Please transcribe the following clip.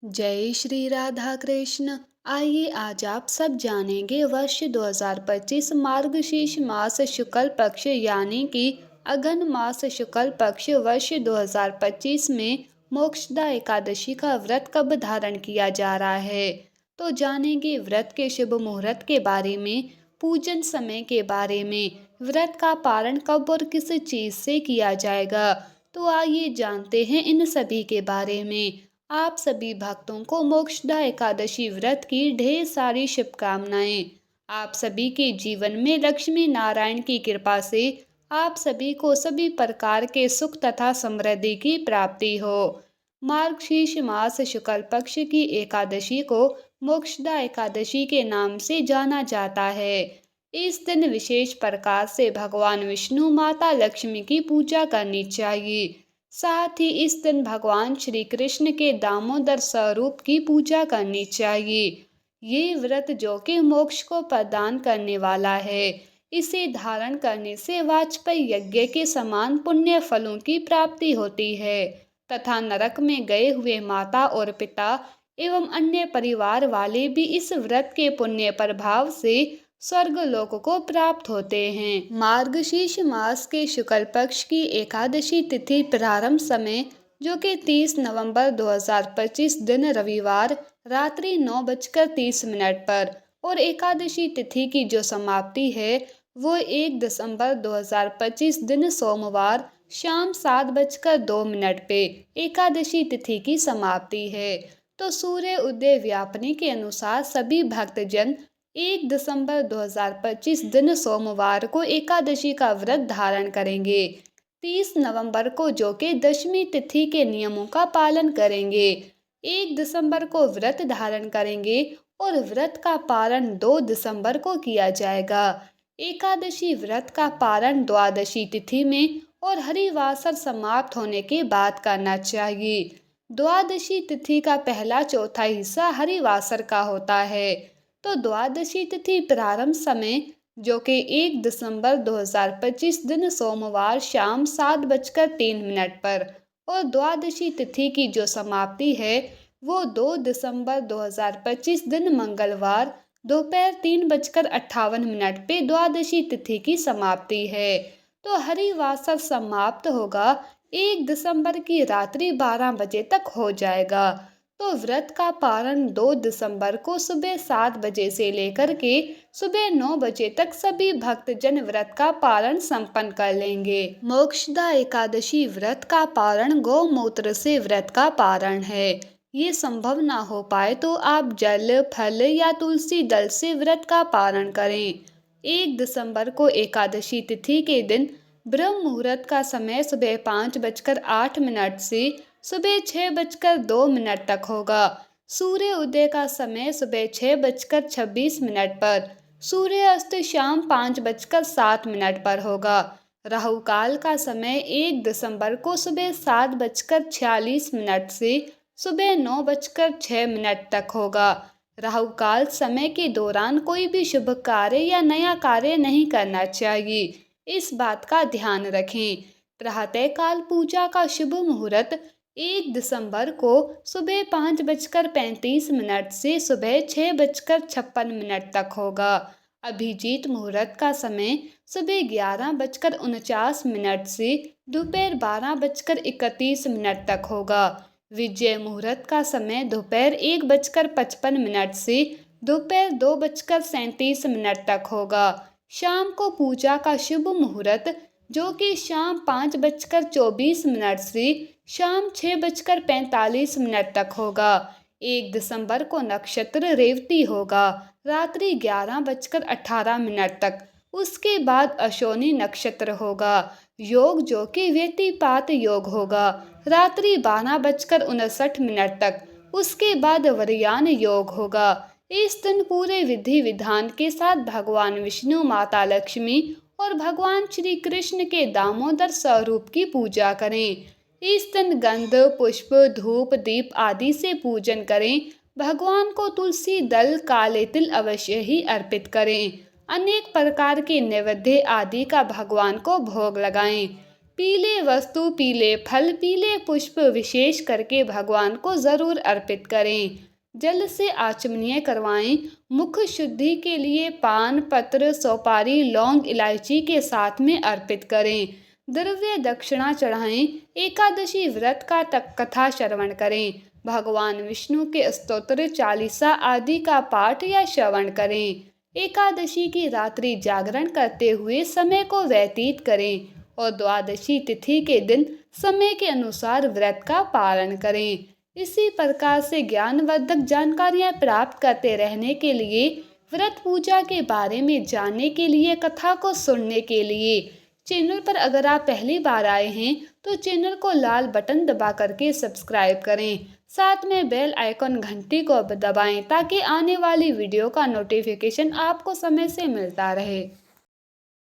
जय श्री राधा कृष्ण। आइए आज आप सब जानेंगे वर्ष 2025 मार्गशीर्ष मास शुक्ल पक्ष यानी कि अघन मास शुक्ल पक्ष वर्ष 2025 में मोक्षदा एकादशी का व्रत कब धारण किया जा रहा है। तो जानेंगे व्रत के शुभ मुहूर्त के बारे में, पूजन समय के बारे में, व्रत का पारण कब और किस चीज से किया जाएगा। तो आइए जानते हैं इन सभी के बारे में। आप सभी भक्तों को मोक्षदा एकादशी व्रत की ढेर सारी शुभकामनाएं। आप सभी के जीवन में लक्ष्मी नारायण की कृपा से आप सभी को सभी प्रकार के सुख तथा समृद्धि की प्राप्ति हो। मार्गशीर्ष मास शुक्ल पक्ष की एकादशी को मोक्षदा एकादशी के नाम से जाना जाता है। इस दिन विशेष प्रकार से भगवान विष्णु माता लक्ष्मी की पूजा करनी चाहिए। साथ ही इस दिन भगवान श्री कृष्ण के दामोदर स्वरूप की पूजा करनी चाहिए। ये व्रत जो कि मोक्ष को प्रदान करने वाला है, इसे धारण करने से वाजपेयी यज्ञ के समान पुण्य फलों की प्राप्ति होती है तथा नरक में गए हुए माता और पिता एवं अन्य परिवार वाले भी इस व्रत के पुण्य प्रभाव से स्वर्ग लोक को प्राप्त होते हैं। मार्गशीर्ष मास के शुक्ल पक्ष की एकादशी तिथि प्रारंभ समय जो कि 30 नवंबर 2025 दिन रविवार रात्रि 9:30 पर और एकादशी तिथि की जो समाप्ति है वो 1 दिसंबर 2025 दिन सोमवार शाम 7:02 पे एकादशी तिथि की समाप्ति है। तो सूर्य उदय व्यापनी के अनुसार सभी भक्तजन 1 दिसंबर 2025 दिन सोमवार को एकादशी का व्रत धारण करेंगे। 30 नवंबर को जो कि दशमी तिथि के नियमों का पालन करेंगे। 1 दिसंबर को व्रत धारण करेंगे और व्रत का पारण 2 दिसंबर को किया जाएगा। एकादशी व्रत का पारण द्वादशी तिथि में और हरिवासर समाप्त होने के बाद करना चाहिए। द्वादशी तिथि का पहला चौथा हिस्सा हरिवासर का होता है। तो द्वादशी तिथि प्रारंभ समय जो कि 1 दिसंबर 2025 दिन सोमवार शाम 7:03 पर और द्वादशी तिथि की जो समाप्ति है वो 2 दिसंबर 2025 दिन मंगलवार दोपहर 3:58 पे द्वादशी तिथि की समाप्ति है। तो हरिवासर समाप्त होगा 1 दिसंबर की रात्रि 12 बजे तक हो जाएगा। तो व्रत का पारण 2 दिसंबर को सुबह 7 बजे से लेकर के सुबह 9 बजे तक सभी भक्तजन व्रत का पारण संपन्न कर लेंगे। मोक्षदा एकादशी व्रत का पारण गौमूत्र से व्रत का पारण है। ये संभव ना हो पाए तो आप जल फल या तुलसी दल से व्रत का पारण करें। 1 दिसंबर को एकादशी तिथि के दिन ब्रह्म मुहूर्त का समय सुबह 5:08 से सुबह 6:02 तक होगा। सूर्य उदय का समय सुबह 6:26 पर, सूर्य अस्त शाम 5:07 पर होगा। राहु काल का समय 1 दिसंबर को सुबह 7:46 से सुबह 9:06 तक होगा। राहु काल समय के दौरान कोई भी शुभ कार्य या नया कार्य नहीं करना चाहिए, इस बात का ध्यान रखें। प्रातःकाल पूजा का शुभ मुहूर्त 1 दिसंबर को सुबह 5:35 से सुबह 6:56 तक होगा। अभिजीत मुहूर्त का समय सुबह 11:49 से दोपहर 12:31 तक होगा। विजय मुहूर्त का समय दोपहर 1:55 से दोपहर 2:37 तक होगा। शाम को पूजा का शुभ मुहूर्त जो कि शाम 5:24 से शाम 6:45 तक होगा। 1 दिसंबर को नक्षत्र रेवती होगा रात्रि 11:18 तक। उसके बाद अश्विनी नक्षत्र होगा। योग जो कि व्यतिपात योग होगा रात्रि 12:59 तक। उसके बाद वरयान योग होगा। इस दिन पूरे विधि विधान के साथ भगवान विष्णु माता लक्ष्मी और भगवान श्री कृष्ण के दामोदर स्वरूप की पूजा करें। इस दिन गंध पुष्प धूप दीप आदि से पूजन करें। भगवान को तुलसी दल काले तिल अवश्य ही अर्पित करें। अनेक प्रकार के नैवेद्य आदि का भगवान को भोग लगाएं। पीले वस्तु, पीले फल, पीले पुष्प विशेष करके भगवान को ज़रूर अर्पित करें। जल से आचमनीय करवाएं। मुख शुद्धि के लिए पान, पत्र, सौपारी, लौंग, इलायची के साथ में अर्पित करें। द्रव्य दक्षिणा चढ़ाएं। एकादशी व्रत का तक कथा श्रवण करें। भगवान विष्णु के स्तोत्र, चालीसा आदि का पाठ या श्रवण करें। एकादशी की रात्रि जागरण करते हुए समय को व्यतीत करें और द्वादशी तिथि के दिन समय के अनुसार व्रत का पालन करें। इसी प्रकार से ज्ञानवर्धक जानकारियाँ प्राप्त करते रहने के लिए, व्रत पूजा के बारे में जानने के लिए, कथा को सुनने के लिए चैनल पर अगर आप पहली बार आए हैं तो चैनल को लाल बटन दबा करके सब्सक्राइब करें। साथ में बेल आइकन घंटी को दबाएं ताकि आने वाली वीडियो का नोटिफिकेशन आपको समय से मिलता रहे।